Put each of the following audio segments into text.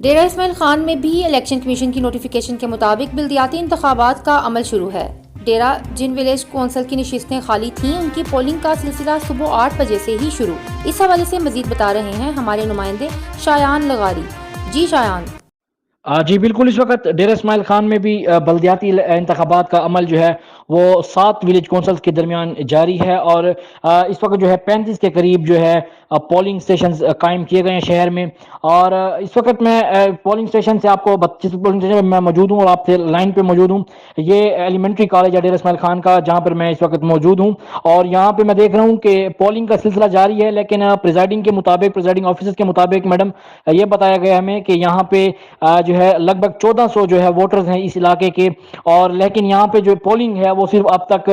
डेरा इस्माइल खान में भी election commission की नोटिफिकेशन के मुताबिक बल्दियाती इंतखाबात का अमल शुरू है। डेरा जिन विलेज कौंसिल की नशिस्तें खाली थीं उनकी पोलिंग का सिलसिला सुबह 8 बजे से ही शुरू। इस हवाले से मजीद बता रहे हैं हमारे नुमाइंदे शायान लगारी। जी शायान। जी बिल्कुल, इस वक्त डेरा इस्माइल खान में भी बल्दियाती इंतखाबात का अमल जो है वो 7 विलेज कौंसल्स के दरमियान जारी है और इस वक्त जो है 35 के करीब जो है पोलिंग स्टेशन कायम किए गए हैं शहर में। और इस वक्त मैं पोलिंग स्टेशन से आपको 32 पोलिंग स्टेशन में मैं मौजूद हूँ और आपसे लाइन पे मौजूद हूँ। ये एलिमेंट्री कॉलेज है डेरा इस्माइल खान का, जहाँ पर मैं इस वक्त मौजूद हूँ और यहाँ पे मैं देख रहा हूँ कि पोलिंग का सिलसिला जारी है। लेकिन प्रिजाइडिंग के मुताबिक, प्रिजाइडिंग ऑफिसर्स के मुताबिक मैडम, ये बताया गया हमें कि यहाँ पे जो है लगभग 1400 जो है वोटर्स हैं इस इलाके के। और लेकिन यहाँ पे जो पोलिंग है वो सिर्फ अब तक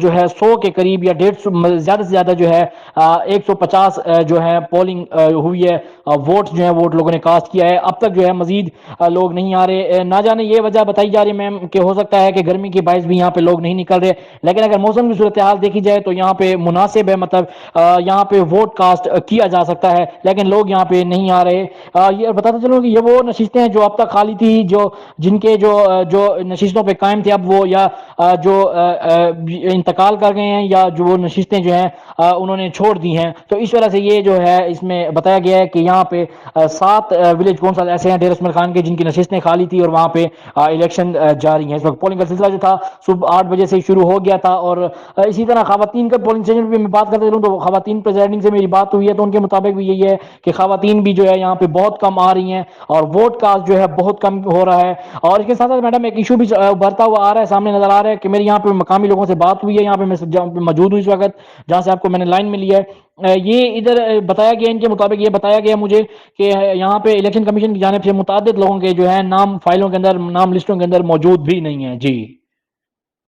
जो है 100 के करीब या 150, ज़्यादा से ज़्यादा जो है 150 जो है पोलिंग हुई है। वोट जो है वोट लोगों ने कास्ट किया है। अब तक जो है मजीद लोग नहीं आ रहे। ना जाने ये वजह बताई जा रही है मैम कि हो सकता है कि गर्मी की बाइस भी यहाँ पे लोग नहीं निकल रहे। लेकिन अगर मौसम की सूरत हाल देखी जाए तो यहाँ पे मुनासिब है, मतलब यहाँ पे वोट कास्ट किया जा सकता है, लेकिन लोग यहाँ पे नहीं आ रहे। ये बताते चलो कि ये वो नशिस्तें हैं जो अब तक खाली थी, जो जिनके जो नशिस्तों पे कायम थे, अब वो या जो इंतकाल कर गए हैं या जो वो नशिस्तें जो हैं उन्होंने छोड़ दी हैं। तो इस वजह से ये जो है इसमें बताया गया है कि यहाँ पे 7 विलेज कौंसल ऐसे हैं डेरा इस्माइल खान के जिनकी नशिस्तें खाली थी और वहाँ पे इलेक्शन जारी है। इस वक्त पोलिंग का सिलसिला जो था सुबह 8 बजे से शुरू हो गया था। और इसी तरह खवातीन का पोलिंग स्टेशन पर मैं बात करते चलूँ तो खवातीन प्रेसिडेंटिंग से मेरी बात हुई है तो उनके मुताबिक भी यही है कि खवातीन भी जो है यहाँ पे बहुत कम आ रही हैं और वोट कास्ट जो है बहुत कम हो रहा है। और इसके साथ साथ मैडम एक इशू भी उभरता हुआ आ रहा है, सामने नजर आ रहा है कि मेरी यहाँ पे मकामी लोगों से बात हुई है, यहाँ पे मैं मौजूद हूँ इस वक्त जहाँ से आपको मैंने लाइन में लिया है। ये इधर बताया गया, इनके मुताबिक ये बताया गया मुझे कि यहाँ पे इलेक्शन कमीशन की जानिब से मुताबिक लोगों के जो है नाम फाइलों के अंदर, नाम लिस्टों के अंदर मौजूद भी नहीं है। जी।